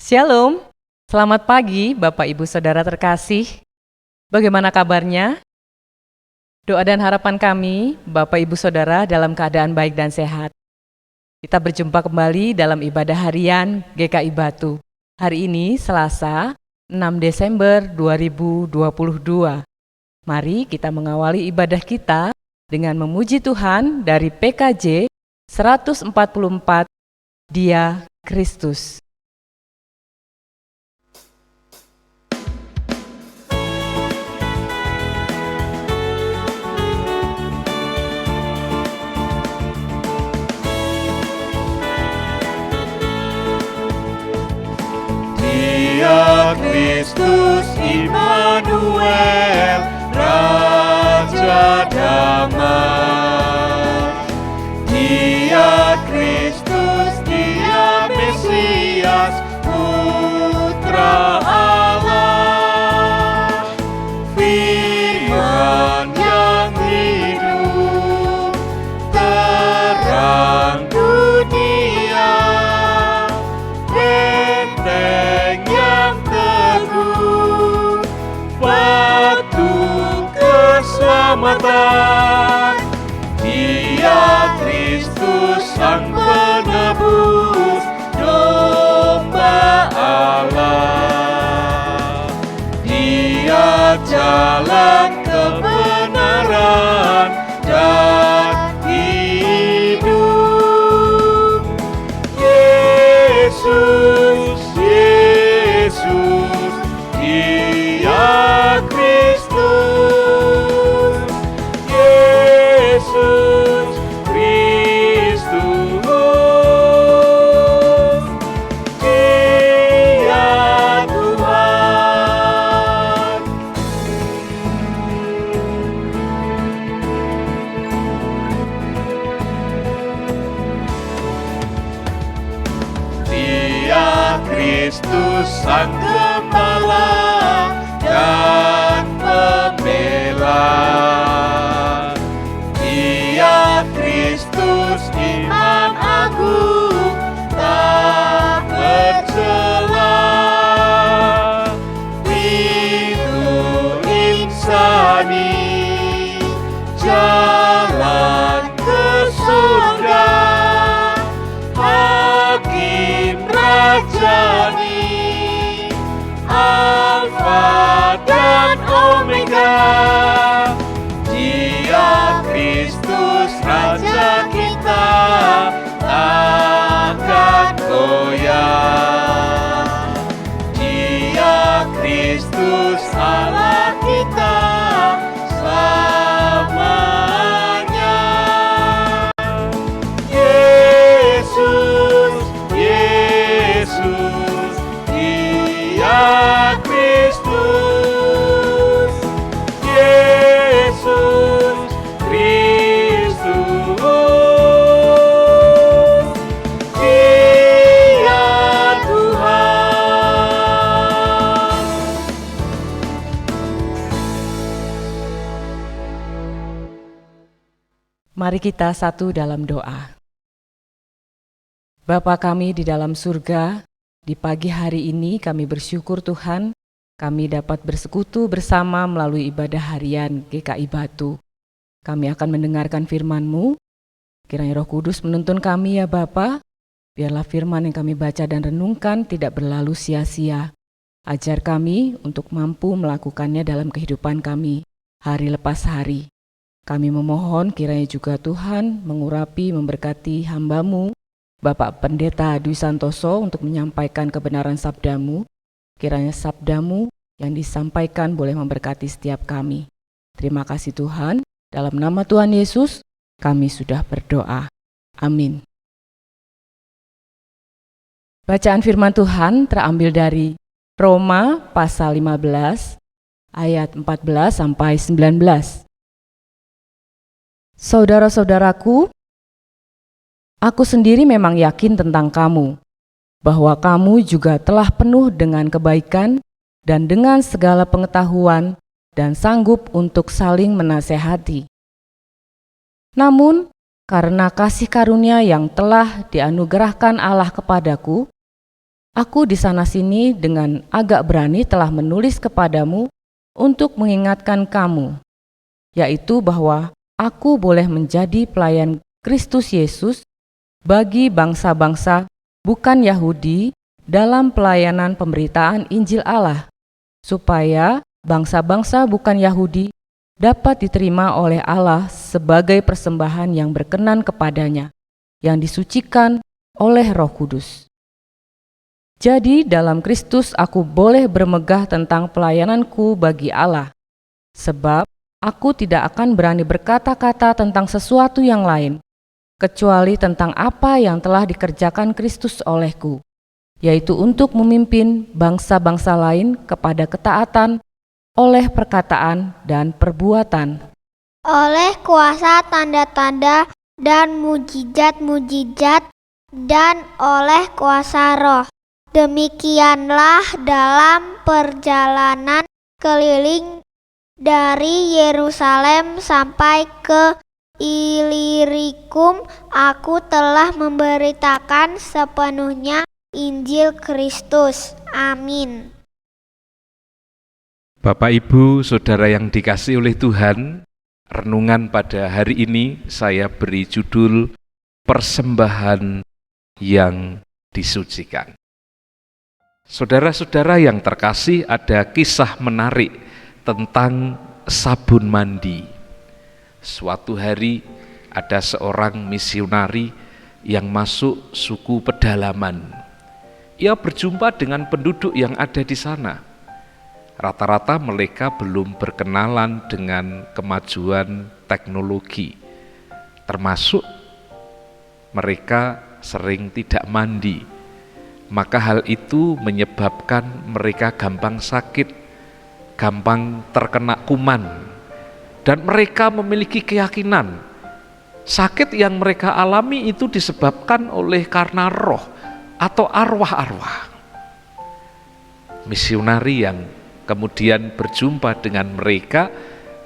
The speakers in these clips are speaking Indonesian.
Shalom, selamat pagi Bapak Ibu Saudara terkasih. Bagaimana kabarnya? Doa dan harapan kami, Bapak Ibu Saudara dalam keadaan baik dan sehat. Kita berjumpa kembali dalam ibadah harian GKI Batu. Hari ini Selasa, 6 Desember 2022. Mari kita mengawali ibadah kita dengan memuji Tuhan dari PKJ 144, Dia Kristus. Dia Kristus Immanuel, Raja damai. Dia Kristus, Dia Mesias, Putra Allah. Firman yang hidup, terang dunia, benteng yang teguh, batu keselamatan. Dia Kristus Sang Penebus, Domba Allah. Dia jalan kebenaran dan hidup. Yesus, Yesus, Dia Kristus. Yesus Kristus, Dia Tuhan. Dia Kristus Sang Gembala dan Pembela. Dia Kristus Imam Agung, tak bercela. Pintu insani, jalan ke surga. Hakim Rajani, Alfa dan Omega. Dia Kristus Raja kita, takkan goyah. Dia Kristus Allah kita selamanya. Yesus, Yesus, Dia Kristus. Yesus Kristus, Dia Tuhan. Mari kita satu dalam doa. Bapa kami di dalam surga, di pagi hari ini kami bersyukur Tuhan, kami dapat bersekutu bersama melalui ibadah harian GKI Batu. Kami akan mendengarkan firman-Mu, kiranya Roh Kudus menuntun kami ya Bapa, biarlah firman yang kami baca dan renungkan tidak berlalu sia-sia. Ajar kami untuk mampu melakukannya dalam kehidupan kami, hari lepas hari. Kami memohon kiranya juga Tuhan mengurapi, memberkati hamba-Mu, Bapak Pendeta Dwi Santoso untuk menyampaikan kebenaran sabda-Mu. Kiranya sabda-Mu yang disampaikan boleh memberkati setiap kami. Terima kasih Tuhan, dalam nama Tuhan Yesus kami sudah berdoa. Amin. Bacaan firman Tuhan terambil dari Roma pasal 15 ayat 14 sampai 19. Saudara-saudaraku, aku sendiri memang yakin tentang kamu, bahwa kamu juga telah penuh dengan kebaikan dan dengan segala pengetahuan dan sanggup untuk saling menasehati. Namun, karena kasih karunia yang telah dianugerahkan Allah kepadaku, Aku di sana-sini dengan agak berani telah menulis kepadamu untuk mengingatkan kamu, yaitu bahwa aku boleh menjadi pelayan Kristus Yesus bagi bangsa-bangsa bukan Yahudi dalam pelayanan pemberitaan Injil Allah, supaya bangsa-bangsa bukan Yahudi dapat diterima oleh Allah sebagai persembahan yang berkenan kepadanya, yang disucikan oleh Roh Kudus. Jadi dalam Kristus aku boleh bermegah tentang pelayananku bagi Allah, sebab aku tidak akan berani berkata-kata tentang sesuatu yang lain, kecuali tentang apa yang telah dikerjakan Kristus olehku, yaitu untuk memimpin bangsa-bangsa lain kepada ketaatan oleh perkataan dan perbuatan. Oleh kuasa tanda-tanda dan mujizat-mujizat dan oleh kuasa Roh. Demikianlah dalam perjalanan keliling dari Yerusalem sampai ke Ilirikum, aku telah memberitakan sepenuhnya Injil Kristus. Amin. Bapak, Ibu, Saudara yang dikasihi oleh Tuhan, renungan pada hari ini saya beri judul Persembahan yang Disucikan. Saudara-saudara yang terkasih, ada kisah menarik tentang sabun mandi. Suatu hari ada seorang misionari yang masuk suku pedalaman. Ia berjumpa dengan penduduk yang ada di sana. Rata-rata mereka belum berkenalan dengan kemajuan teknologi, termasuk mereka sering tidak mandi. Maka hal itu menyebabkan mereka gampang sakit, gampang terkena kuman, dan mereka memiliki keyakinan sakit yang mereka alami itu disebabkan oleh karena roh atau arwah-arwah. Misionari yang kemudian berjumpa dengan mereka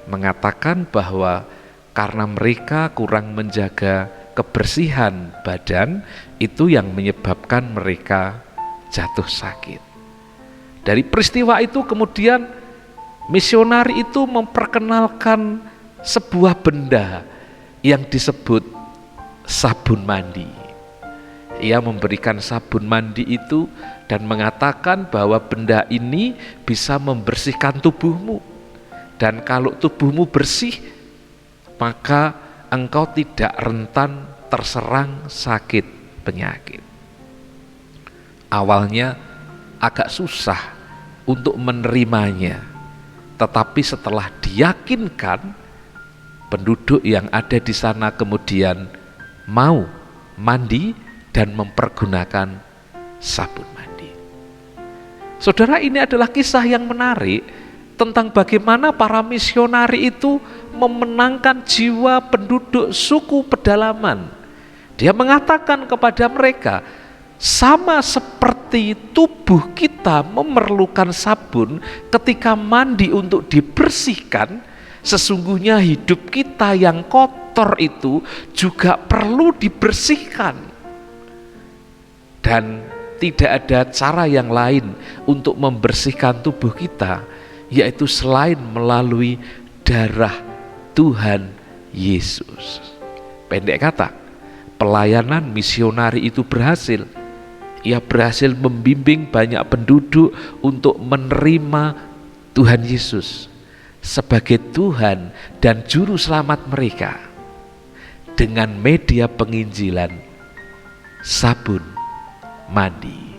mengatakan bahwa karena mereka kurang menjaga kebersihan badan, itu yang menyebabkan mereka jatuh sakit. Dari peristiwa itu kemudian misionari itu memperkenalkan sebuah benda yang disebut sabun mandi. Ia memberikan sabun mandi itu dan mengatakan bahwa benda ini bisa membersihkan tubuhmu. Dan kalau tubuhmu bersih, maka engkau tidak rentan terserang sakit penyakit. Awalnya agak susah untuk menerimanya, tetapi setelah diyakinkan, penduduk yang ada di sana kemudian mau mandi dan mempergunakan sabun mandi. Saudara, ini adalah kisah yang menarik tentang bagaimana para misionari itu memenangkan jiwa penduduk suku pedalaman. Dia mengatakan kepada mereka, sama seperti tubuh kita memerlukan sabun ketika mandi untuk dibersihkan, sesungguhnya hidup kita yang kotor itu juga perlu dibersihkan. Dan tidak ada cara yang lain untuk membersihkan tubuh kita, yaitu selain melalui darah Tuhan Yesus. Pendek kata, pelayanan misionari itu berhasil. Ia berhasil membimbing banyak penduduk untuk menerima Tuhan Yesus sebagai Tuhan dan Juru Selamat mereka dengan media penginjilan sabun mandi.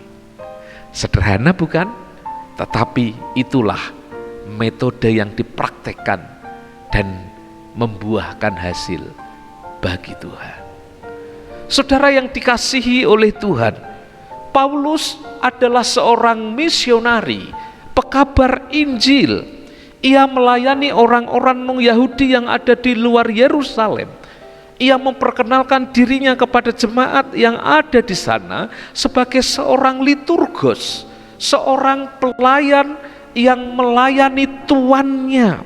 Sederhana bukan? Tetapi itulah metode yang dipraktekkan dan membuahkan hasil bagi Tuhan. Saudara yang dikasihi oleh Tuhan, Paulus adalah seorang misionari, pekabar Injil. Ia melayani orang-orang non-Yahudi yang ada di luar Yerusalem. Ia memperkenalkan dirinya kepada jemaat yang ada di sana sebagai seorang liturgos, seorang pelayan yang melayani tuannya.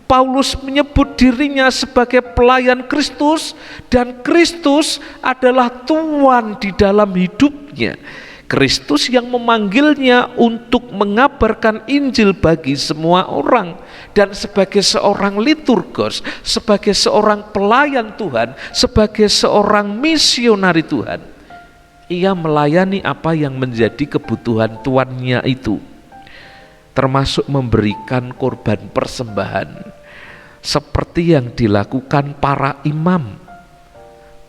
Paulus menyebut dirinya sebagai pelayan Kristus dan Kristus adalah Tuan di dalam hidupnya. Kristus yang memanggilnya untuk mengabarkan Injil bagi semua orang. Dan sebagai seorang liturgos, sebagai seorang pelayan Tuhan, sebagai seorang misionari Tuhan, ia melayani apa yang menjadi kebutuhan tuannya itu, termasuk memberikan korban persembahan seperti yang dilakukan para imam.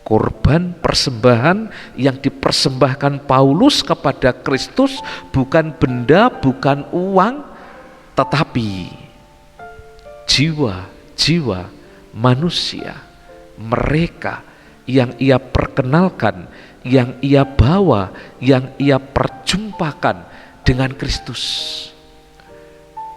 Korban persembahan yang dipersembahkan Paulus kepada Kristus bukan benda, bukan uang, tetapi jiwa-jiwa manusia, mereka yang ia perkenalkan, yang ia bawa, yang ia perjumpakan dengan Kristus.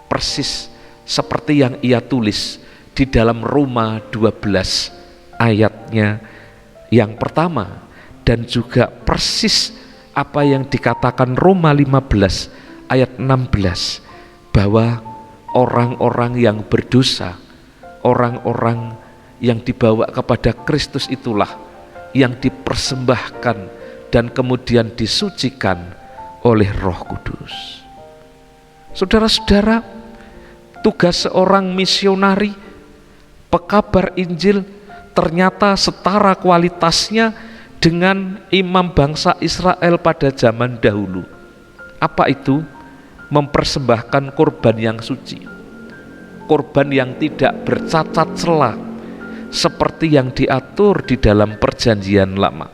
Persis seperti yang ia tulis di dalam Roma 12 ayatnya yang pertama, dan juga persis apa yang dikatakan Roma 15 ayat 16, bahwa orang-orang yang berdosa, orang-orang yang dibawa kepada Kristus itulah yang dipersembahkan dan kemudian disucikan oleh Roh Kudus. Saudara-saudara, tugas seorang misionari, pekabar Injil, ternyata setara kualitasnya dengan imam bangsa Israel pada zaman dahulu. Apa itu? Mempersembahkan korban yang suci, korban yang tidak bercacat celah, seperti yang diatur di dalam perjanjian lama.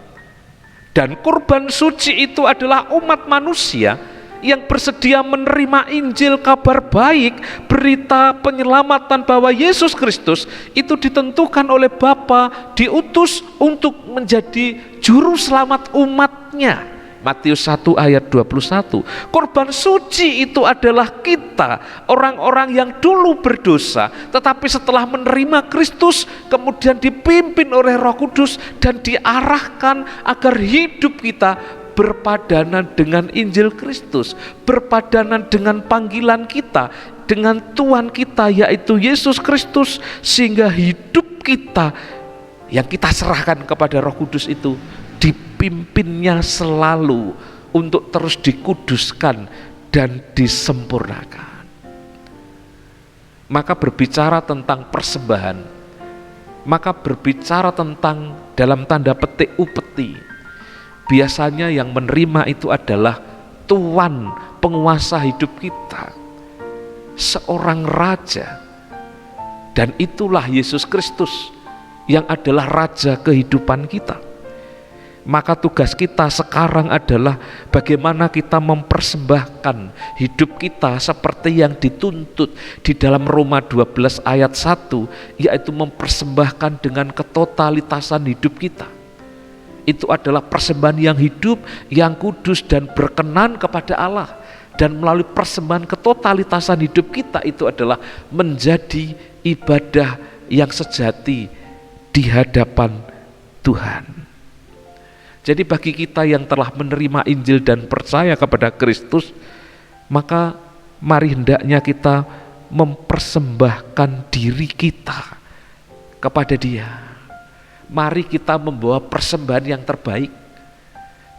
Dan korban suci itu adalah umat manusia yang bersedia menerima Injil, kabar baik, berita penyelamatan bahwa Yesus Kristus itu ditentukan oleh Bapa, diutus untuk menjadi juru selamat umatnya. Matius 1 ayat 21. Korban suci itu adalah kita, orang-orang yang dulu berdosa, tetapi setelah menerima Kristus kemudian dipimpin oleh Roh Kudus dan diarahkan agar hidup kita berpadanan dengan Injil Kristus, berpadanan dengan panggilan kita, dengan Tuhan kita yaitu Yesus Kristus, sehingga hidup kita yang kita serahkan kepada Roh Kudus itu dipimpinnya selalu untuk terus dikuduskan dan disempurnakan. Maka berbicara tentang persembahan, maka berbicara tentang dalam tanda petik upeti, biasanya yang menerima itu adalah Tuhan, penguasa hidup kita, seorang raja. Dan itulah Yesus Kristus yang adalah raja kehidupan kita. Maka tugas kita sekarang adalah bagaimana kita mempersembahkan hidup kita seperti yang dituntut di dalam Roma 12 ayat 1, yaitu mempersembahkan dengan ketotalitasan hidup kita. Itu adalah persembahan yang hidup, yang kudus dan berkenan kepada Allah. Dan melalui persembahan ketotalitasan hidup kita itu adalah menjadi ibadah yang sejati di hadapan Tuhan. Jadi bagi kita yang telah menerima Injil dan percaya kepada Kristus, maka mari hendaknya kita mempersembahkan diri kita kepada Dia. Mari kita membawa persembahan yang terbaik,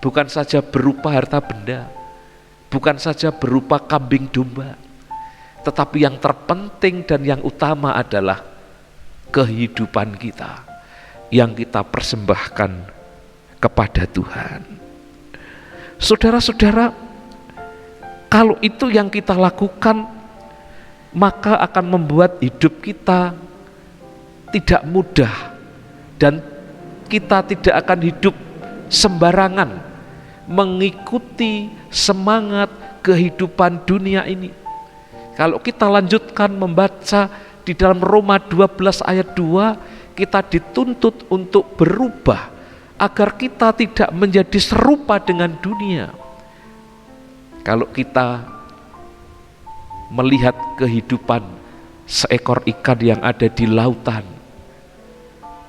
bukan saja berupa harta benda, bukan saja berupa kambing domba, tetapi yang terpenting dan yang utama adalah kehidupan kita yang kita persembahkan kepada Tuhan. Saudara-saudara, kalau itu yang kita lakukan, maka akan membuat hidup kita tidak mudah dan kita tidak akan hidup sembarangan mengikuti semangat kehidupan dunia ini. Kalau kita lanjutkan membaca di dalam Roma 12 ayat 2, kita dituntut untuk berubah agar kita tidak menjadi serupa dengan dunia. Kalau kita melihat kehidupan seekor ikan yang ada di lautan,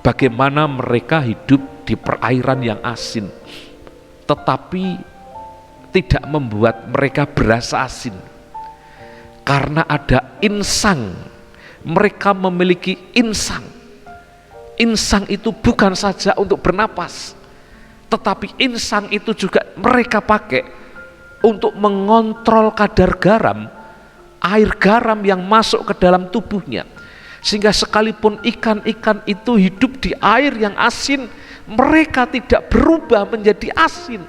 bagaimana mereka hidup di perairan yang asin, tetapi tidak membuat mereka berasa asin, karena ada insang. Mereka memiliki insang. Insang itu bukan saja untuk bernapas, tetapi insang itu juga mereka pakai untuk mengontrol kadar garam, air garam yang masuk ke dalam tubuhnya. Sehingga sekalipun ikan-ikan itu hidup di air yang asin, mereka tidak berubah menjadi asin.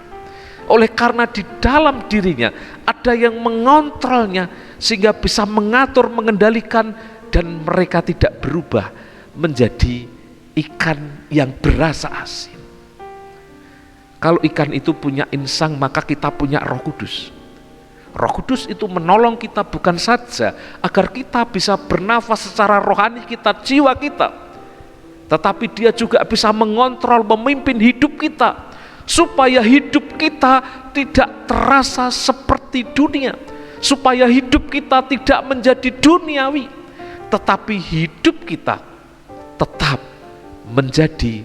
Oleh karena di dalam dirinya ada yang mengontrolnya, sehingga bisa mengatur, mengendalikan, dan mereka tidak berubah menjadi ikan yang berasa asin. Kalau ikan itu punya insang, maka kita punya Roh Kudus. Roh Kudus itu menolong kita bukan saja agar kita bisa bernafas secara rohani kita, jiwa kita, tetapi dia juga bisa mengontrol, memimpin hidup kita, supaya hidup kita tidak terasa seperti dunia, supaya hidup kita tidak menjadi duniawi, tetapi hidup kita tetap menjadi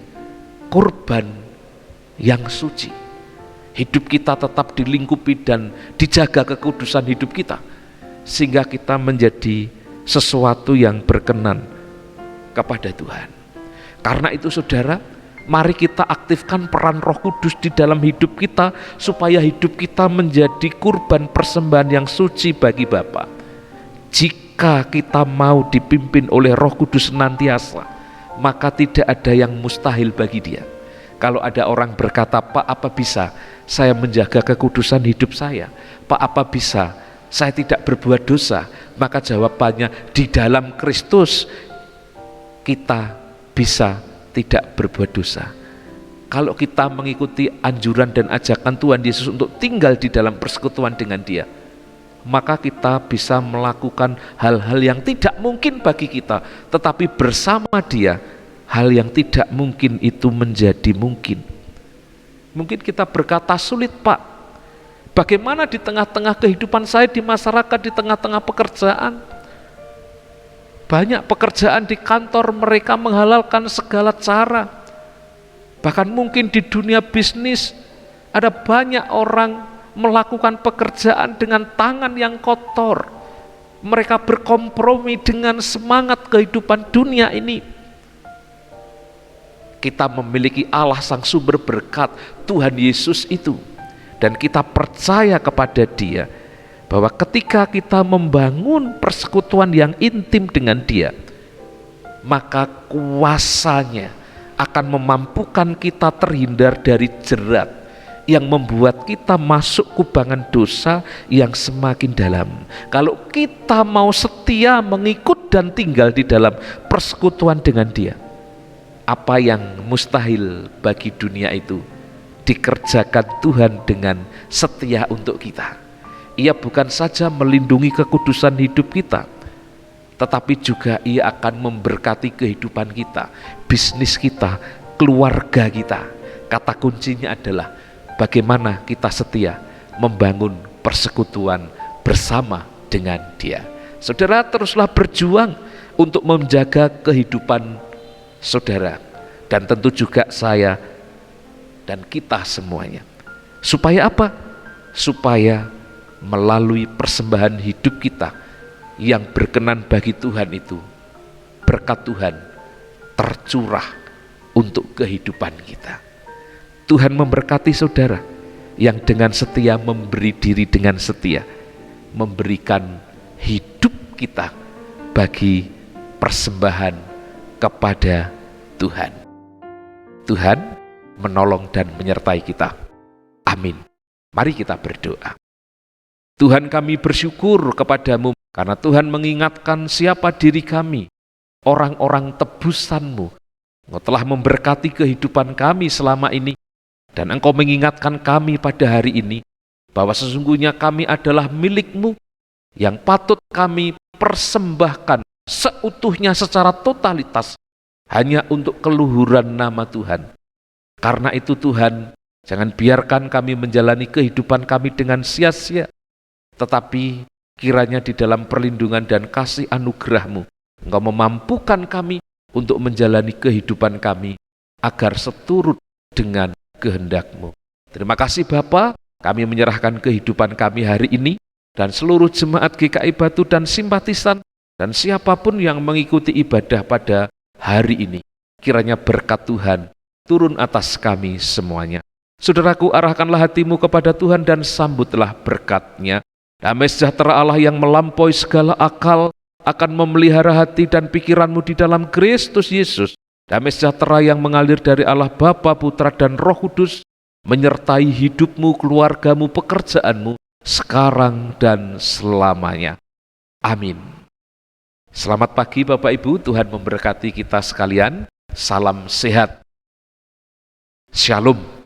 kurban yang suci. Hidup kita tetap dilingkupi dan dijaga kekudusan hidup kita, sehingga kita menjadi sesuatu yang berkenan kepada Tuhan. Karena itu saudara, mari kita aktifkan peran Roh Kudus di dalam hidup kita, supaya hidup kita menjadi kurban persembahan yang suci bagi Bapa. Jika kita mau dipimpin oleh Roh Kudus senantiasa, maka tidak ada yang mustahil bagi Dia. Kalau ada orang berkata, Pak, apa bisa saya menjaga kekudusan hidup saya? Pak, apa bisa saya tidak berbuat dosa? Maka jawabannya, di dalam Kristus kita bisa tidak berbuat dosa. Kalau kita mengikuti anjuran dan ajakan Tuhan Yesus untuk tinggal di dalam persekutuan dengan Dia, maka kita bisa melakukan hal-hal yang tidak mungkin bagi kita, tetapi bersama Dia hal yang tidak mungkin itu menjadi mungkin. Mungkin kita berkata, sulit Pak, bagaimana di tengah-tengah kehidupan saya di masyarakat, di tengah-tengah pekerjaan, banyak pekerjaan di kantor mereka menghalalkan segala cara, bahkan mungkin di dunia bisnis ada banyak orang melakukan pekerjaan dengan tangan yang kotor. Mereka berkompromi dengan semangat kehidupan dunia ini. Kita memiliki Allah sang sumber berkat, Tuhan Yesus itu, dan kita percaya kepada Dia, bahwa ketika kita membangun persekutuan yang intim dengan Dia, maka kuasanya akan memampukan kita terhindar dari jerat yang membuat kita masuk kubangan dosa yang semakin dalam. Kalau kita mau setia mengikut dan tinggal di dalam persekutuan dengan Dia, apa yang mustahil bagi dunia itu dikerjakan Tuhan dengan setia untuk kita. Ia bukan saja melindungi kekudusan hidup kita, tetapi juga Ia akan memberkati kehidupan kita, bisnis kita, keluarga kita. Kata kuncinya adalah bagaimana kita setia membangun persekutuan bersama dengan Dia. Saudara, teruslah berjuang untuk menjaga kehidupan saudara, dan tentu juga saya dan kita semuanya. Supaya apa? Supaya melalui persembahan hidup kita yang berkenan bagi Tuhan itu, berkat Tuhan tercurah untuk kehidupan kita. Tuhan memberkati saudara yang dengan setia memberi diri dengan setia, memberikan hidup kita bagi persembahan kepada Tuhan. Tuhan menolong dan menyertai kita. Amin. Mari kita berdoa. Tuhan, kami bersyukur kepadamu karena Tuhan mengingatkan siapa diri kami, orang-orang tebusan-Mu. Engkau telah memberkati kehidupan kami selama ini, dan Engkau mengingatkan kami pada hari ini bahwa sesungguhnya kami adalah milik-Mu yang patut kami persembahkan seutuhnya secara totalitas hanya untuk keluhuran nama Tuhan. Karena itu Tuhan, jangan biarkan kami menjalani kehidupan kami dengan sia-sia, tetapi kiranya di dalam perlindungan dan kasih anugerah-Mu, Engkau memampukan kami untuk menjalani kehidupan kami agar seturut dengan kehendak-Mu. Terima kasih Bapa, kami menyerahkan kehidupan kami hari ini, dan seluruh jemaat GKI Batu dan simpatisan, dan siapapun yang mengikuti ibadah pada hari ini, kiranya berkat Tuhan turun atas kami semuanya. Saudaraku, arahkanlah hatimu kepada Tuhan dan sambutlah berkat-Nya. Damai sejahtera Allah yang melampaui segala akal akan memelihara hati dan pikiranmu di dalam Kristus Yesus. Damai sejahtera yang mengalir dari Allah Bapa, Putra, dan Roh Kudus menyertai hidupmu, keluargamu, pekerjaanmu sekarang dan selamanya. Amin. Selamat pagi Bapak Ibu, Tuhan memberkati kita sekalian. Salam sehat. Shalom.